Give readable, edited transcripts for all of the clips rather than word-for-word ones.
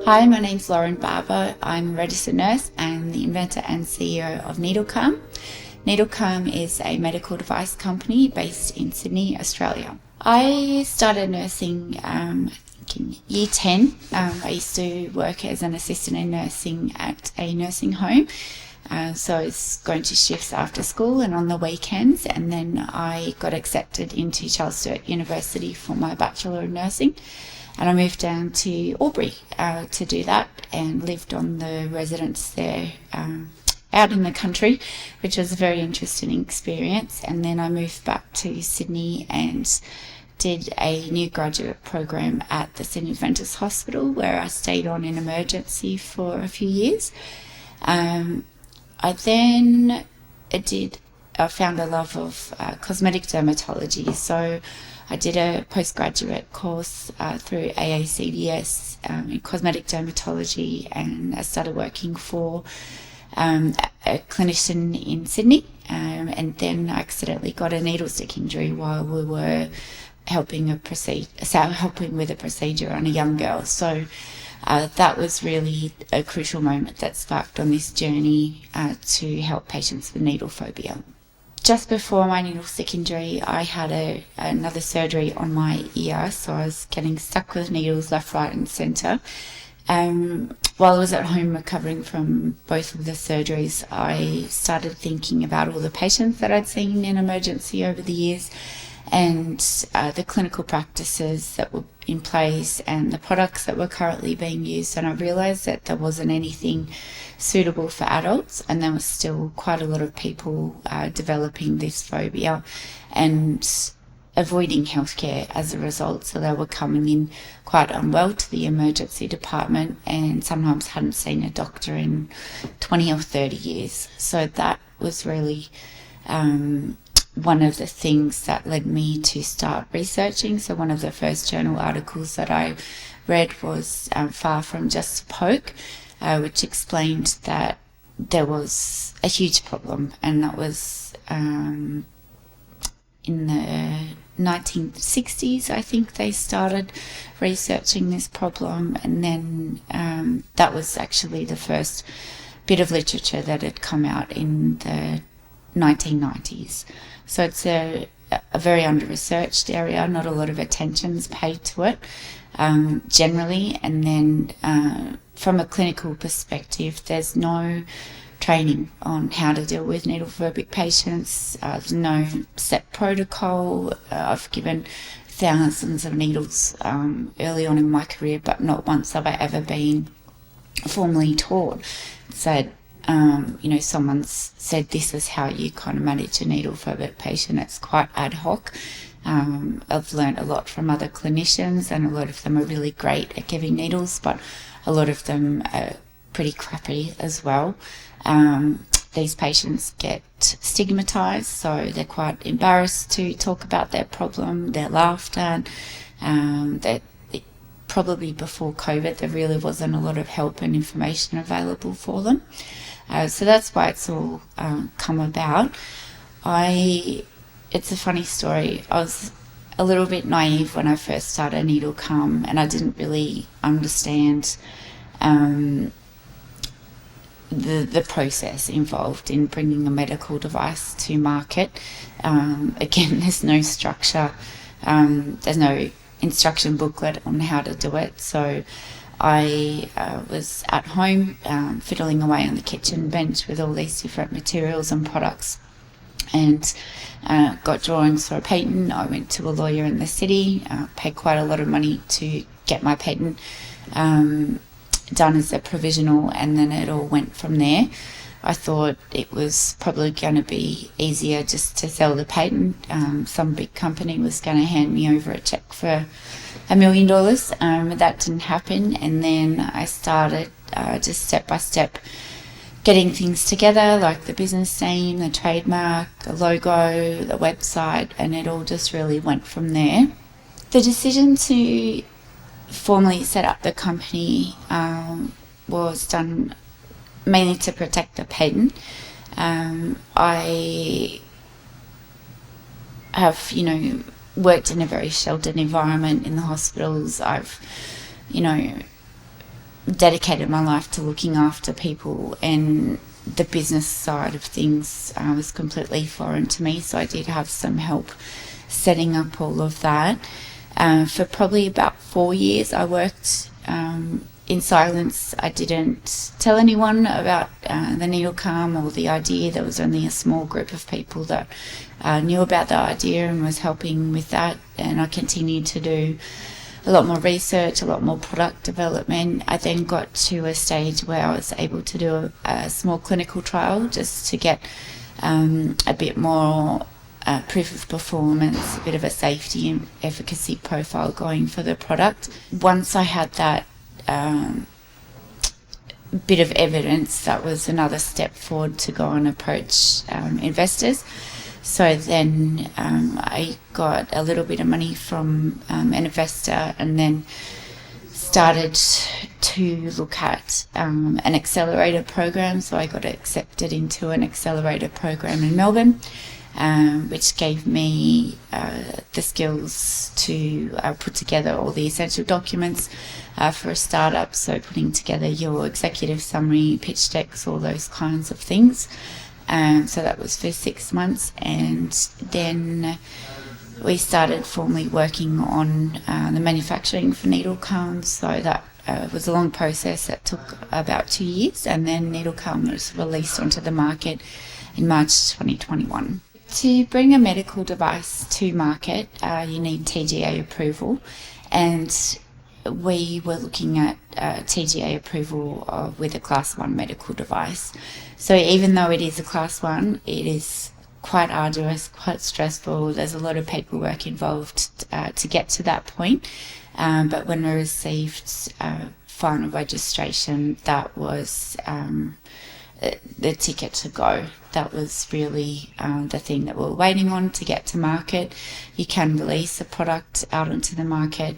Hi, my name's Barber. I'm a registered nurse and the inventor and CEO of NeedleCalm. NeedleCalm is a medical device company based in Sydney, Australia. I started nursing in year 10. I used to work as an assistant in nursing at a nursing home. So I was going to shifts after school and on the weekends, and then I got accepted into Charles Sturt University for my Bachelor of Nursing. And I moved down to Albury to do that and lived on the residence there out in the country, which was a very interesting experience. And then I moved back to Sydney and did a new graduate program at the Sydney Adventist Hospital, where I stayed on in emergency for a few years. I found a love of cosmetic dermatology, so I did a postgraduate course through AACDS in cosmetic dermatology, and I started working for a clinician in Sydney, and then I accidentally got a needle stick injury while we were helping with a procedure on a young girl. So that was really a crucial moment that sparked on this journey to help patients with needle-phobia. Just before my needle stick injury, I had another surgery on my ear, so I was getting stuck with needles left, right and centre. While I was at home recovering from both of the surgeries, I started thinking about all the patients that I'd seen in emergency over the years, and the clinical practices that were in place and the products that were currently being used, and I realised that there wasn't anything suitable for adults, and there was still quite a lot of people developing this phobia and avoiding healthcare as a result. So they were coming in quite unwell to the emergency department and sometimes hadn't seen a doctor in 20 or 30 years. So that was really one of the things that led me to start researching. So one of the first journal articles that I read was Far From Just a Poke, which explained that there was a huge problem, and that was in the 1960s, I think they started researching this problem, and then that was actually the first bit of literature that had come out in the 1990s. So it's a very under-researched area, not a lot of attention's paid to it generally, and then from a clinical perspective, there's no training on how to deal with needle-phobic patients. There's no set protocol. I've given thousands of needles early on in my career, but not once have I ever been formally taught. So someone's said this is how you kind of manage a needle-phobic patient. It's quite ad hoc. I've learned a lot from other clinicians, and a lot of them are really great at giving needles, but a lot of them are pretty crappy as well. These patients get stigmatized, so they're quite embarrassed to talk about their problem. They're laughed at. Probably before COVID, there really wasn't a lot of help and information available for them. So that's why it's all come about. It's a funny story. I was a little bit naive when I first started NeedleCalm, and I didn't really understand the process involved in bringing a medical device to market. Again, there's no structure. There's no instruction booklet on how to do it. So I was at home fiddling away on the kitchen bench with all these different materials and products, and got drawings for a patent. I went to a lawyer in the city, paid quite a lot of money to get my patent done as a provisional, and then it all went from there. I thought it was probably going to be easier just to sell the patent. Some big company was going to hand me over a check for $1 million. That didn't happen, and then I started just step by step getting things together, like the business name, the trademark, the logo, the website, and it all just really went from there. The decision to formally set up the company was done mainly to protect the patent. I have, worked in a very sheltered environment in the hospitals. I've, dedicated my life to looking after people, and the business side of things was completely foreign to me, so I did have some help setting up all of that. For probably about 4 years I worked in silence. I didn't tell anyone about the NeedleCalm or the idea. There was only a small group of people that knew about the idea and was helping with that, and I continued to do a lot more research, a lot more product development. I then got to a stage where I was able to do a small clinical trial just to get a bit more proof of performance, a bit of a safety and efficacy profile going for the product. Once I had that bit of evidence, that was another step forward to go and approach investors. So then I got a little bit of money from an investor, and then started to look at an accelerator program. So I got accepted into an accelerator program in Melbourne, which gave me the skills to put together all the essential documents for a startup. So putting together your executive summary, pitch decks, all those kinds of things. So that was for 6 months, and then we started formally working on the manufacturing for NeedleCalm. So that was a long process that took about 2 years, and then NeedleCalm was released onto the market in March 2021. To bring a medical device to market, you need TGA approval, and we were looking at TGA approval with a Class 1 medical device. So even though it is a Class 1, it is quite arduous, quite stressful. There's a lot of paperwork involved to get to that point. But when we received final registration, that was the ticket to go. That was really the thing that we were waiting on to get to market. You can release a product out onto the market,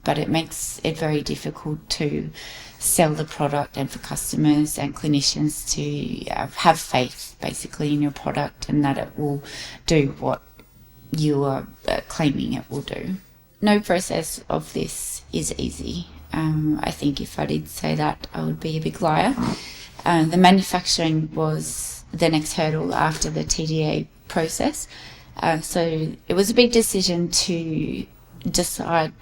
but it makes it very difficult to sell the product, and for customers and clinicians to have faith basically in your product and that it will do what you are claiming it will do. No process of this is easy. I think if I did say that, I would be a big liar. The manufacturing was the next hurdle after the TGA process. So it was a big decision to decide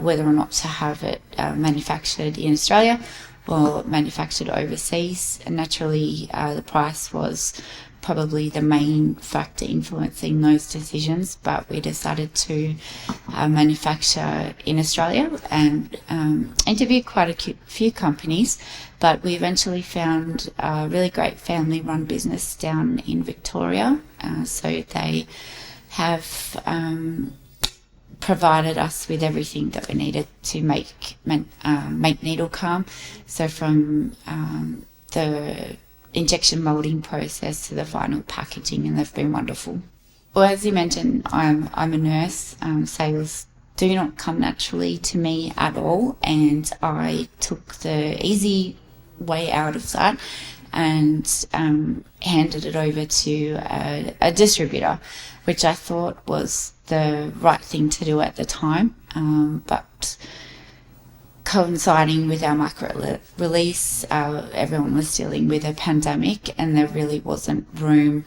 whether or not to have it manufactured in Australia or manufactured overseas. And naturally, the price was probably the main factor influencing those decisions, but we decided to manufacture in Australia and interviewed quite a few companies, but we eventually found a really great family-run business down in Victoria. So they have provided us with everything that we needed to make NeedleCalm. So from the injection molding process to the final packaging, and they've been wonderful. Well, as you mentioned, I'm a nurse. Sales do not come naturally to me at all, and I took the easy way out of that and handed it over to a distributor, which I thought was the right thing to do at the time, but coinciding with our market release, everyone was dealing with a pandemic, and there really wasn't room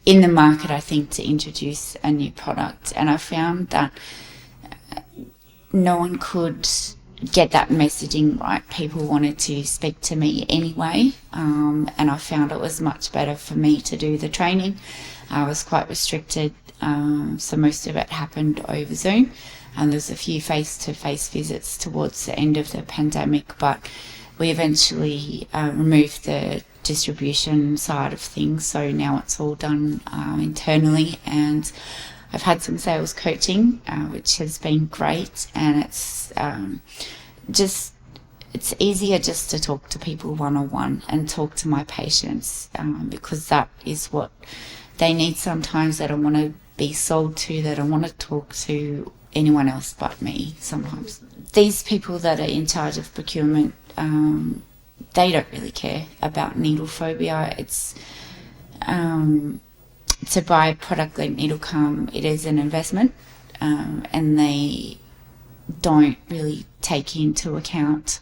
in the market, I think, to introduce a new product. And I found that no one could get that messaging right. People wanted to speak to me anyway, and I found it was much better for me to do the training. I was quite restricted, so most of it happened over Zoom. And there's a few face-to-face visits towards the end of the pandemic, but we eventually removed the distribution side of things, so now it's all done internally. And I've had some sales coaching, which has been great, and it's easier just to talk to people one-on-one and talk to my patients, because that is what they need sometimes. They don't want to be sold to, they don't want to talk to anyone else but me sometimes. These people that are in charge of procurement, they don't really care about needle-phobia. It's to buy a product like NeedleCalm, it is an investment, and they don't really take into account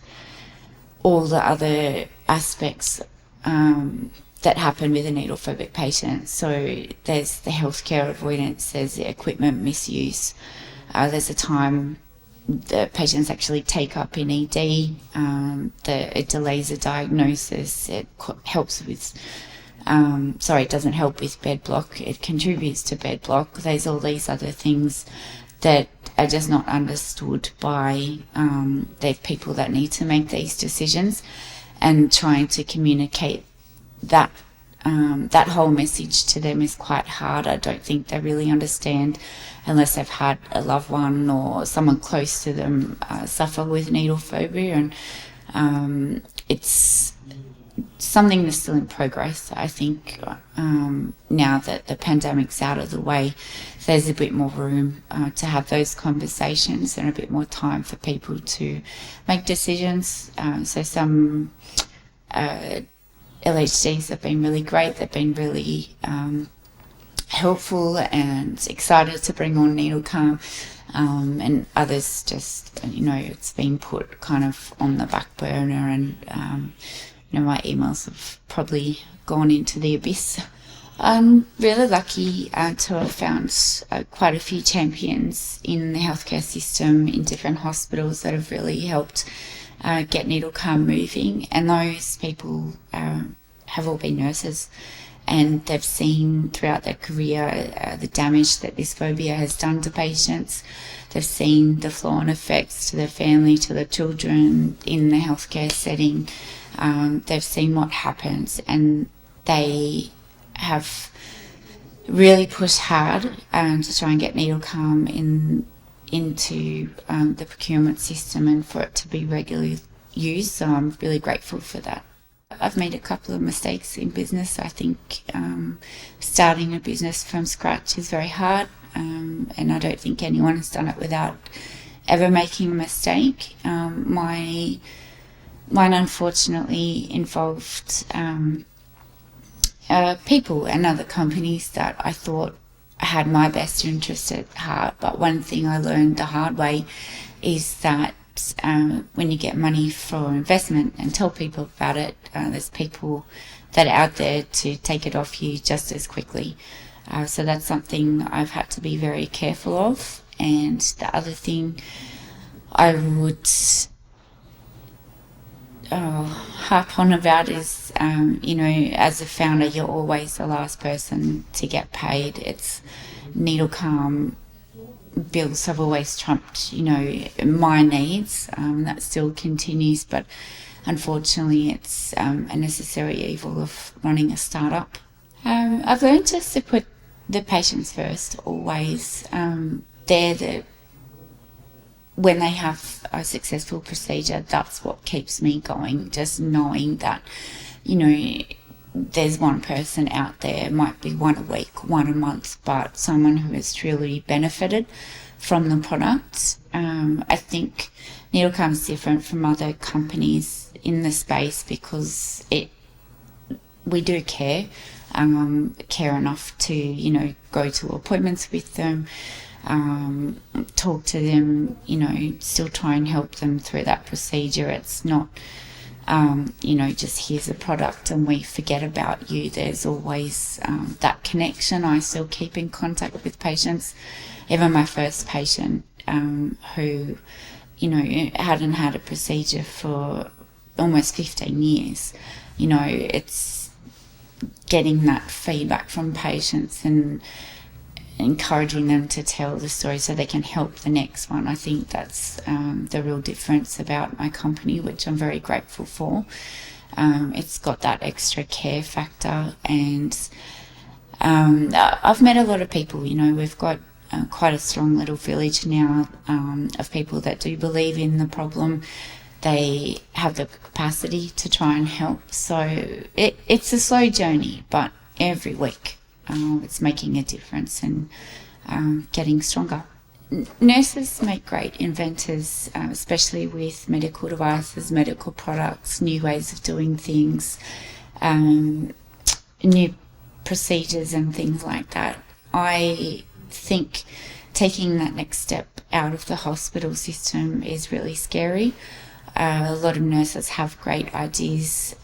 all the other aspects that happen with a needle-phobic patient. So there's the healthcare avoidance, there's the equipment misuse, there's a time the patients actually take up in ED, it delays the diagnosis, it helps with, it doesn't help with bed block, it contributes to bed block. There's all these other things that are just not understood by the people that need to make these decisions, and trying to communicate that that whole message to them is quite hard. I don't think they really understand unless they've had a loved one or someone close to them suffer with needle phobia, and it's something that's still in progress. I think now that the pandemic's out of the way, there's a bit more room to have those conversations and a bit more time for people to make decisions. So some LHDs have been really great. They've been really helpful and excited to bring on NeedleCalm, and others just, it's been put kind of on the back burner, and my emails have probably gone into the abyss. I'm really lucky to have found quite a few champions in the healthcare system in different hospitals that have really helped get NeedleCalm moving, and those people have all been nurses, and they've seen throughout their career the damage that this phobia has done to patients. They've seen the flow-on effects to their family, to their children in the healthcare setting. They've seen what happens, and they have really pushed hard to try and get NeedleCalm into the procurement system and for it to be regularly used. So I'm really grateful for that. I've made a couple of mistakes in business. I think starting a business from scratch is very hard, and I don't think anyone has done it without ever making a mistake. Mine unfortunately involved people and other companies that I thought had my best interest at heart. But one thing I learned the hard way is that when you get money for investment and tell people about it, there's people that are out there to take it off you just as quickly. So that's something I've had to be very careful of. And the other thing I would harp on about is, as a founder, you're always the last person to get paid. It's NeedleCalm bills have always trumped, my needs. That still continues, but unfortunately it's a necessary evil of running a startup. I've learned just to put the patients first, always. When they have a successful procedure, that's what keeps me going, just knowing that, there's one person out there, it might be one a week, one a month, but someone who has truly benefited from the product. I think NeedleCalm is different from other companies in the space because we do care enough to, go to appointments with them, talk to them, still try and help them through that procedure. It's not, just here's a product and we forget about you. There's always that connection. I still keep in contact with patients. Even my first patient who, hadn't had a procedure for almost 15 years, it's getting that feedback from patients and encouraging them to tell the story so they can help the next one. I think that's the real difference about my company, which I'm very grateful for. It's got that extra care factor, and I've met a lot of people. We've got quite a strong little village now of people that do believe in the problem. They have the capacity to try and help. So it's a slow journey, but every week it's making a difference and getting stronger. Nurses make great inventors, especially with medical devices, medical products, new ways of doing things, new procedures and things like that. I think taking that next step out of the hospital system is really scary. A lot of nurses have great ideas,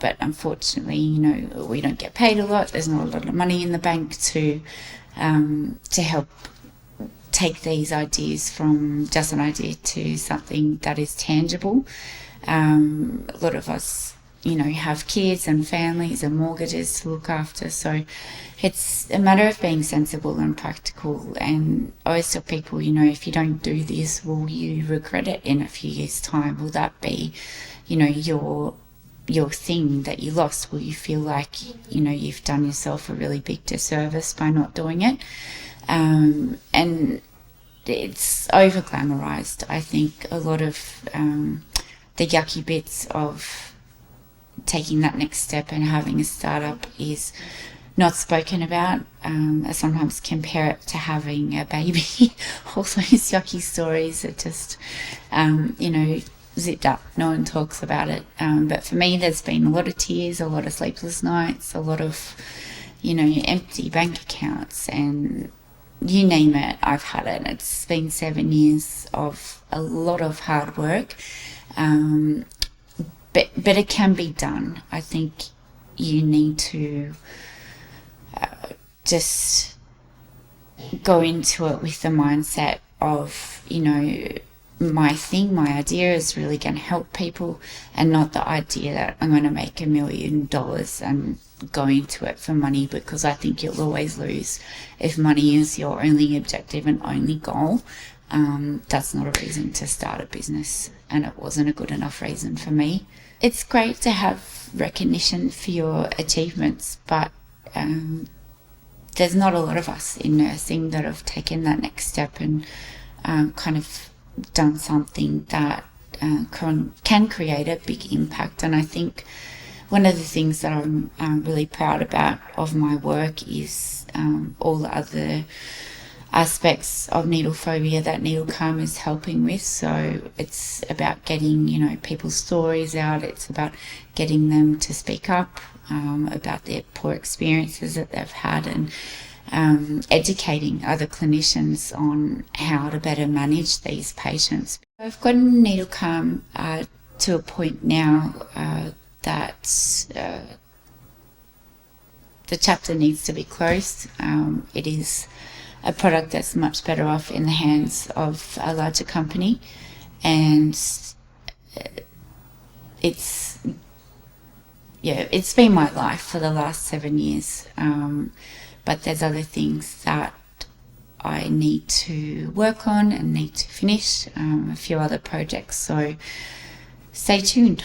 but unfortunately, we don't get paid a lot. There's not a lot of money in the bank to help take these ideas from just an idea to something that is tangible. A lot of us, have kids and families and mortgages to look after. So it's a matter of being sensible and practical. And I always tell people, if you don't do this, will you regret it in a few years' time? Will that be, your thing that you lost? Will you feel like, you've done yourself a really big disservice by not doing it? And it's over glamorized. I think a lot of the yucky bits of taking that next step and having a startup is not spoken about. I sometimes compare it to having a baby. All those yucky stories that just, zipped up. No one talks about it. But for me, there's been a lot of tears, a lot of sleepless nights, a lot of, empty bank accounts, and you name it, I've had it. It's been 7 years of a lot of hard work. But it can be done. I think you need to just go into it with the mindset of, my idea is really going to help people, and not the idea that I'm going to make $1 million and go into it for money, because I think you'll always lose if money is your only objective and only goal. That's not a reason to start a business, and it wasn't a good enough reason for me. It's great to have recognition for your achievements, but there's not a lot of us in nursing that have taken that next step and kind of done something that can create a big impact. And I think one of the things that I'm really proud about of my work is all the other aspects of needle-phobia that NeedleCalm is helping with. So it's about getting, people's stories out. It's about getting them to speak up about their poor experiences that they've had, and educating other clinicians on how to better manage these patients. I've gotten NeedleCalm to a point now that the chapter needs to be closed. It is a product that's much better off in the hands of a larger company, and it's been my life for the last 7 years, but there's other things that I need to work on and need to finish, a few other projects, so stay tuned.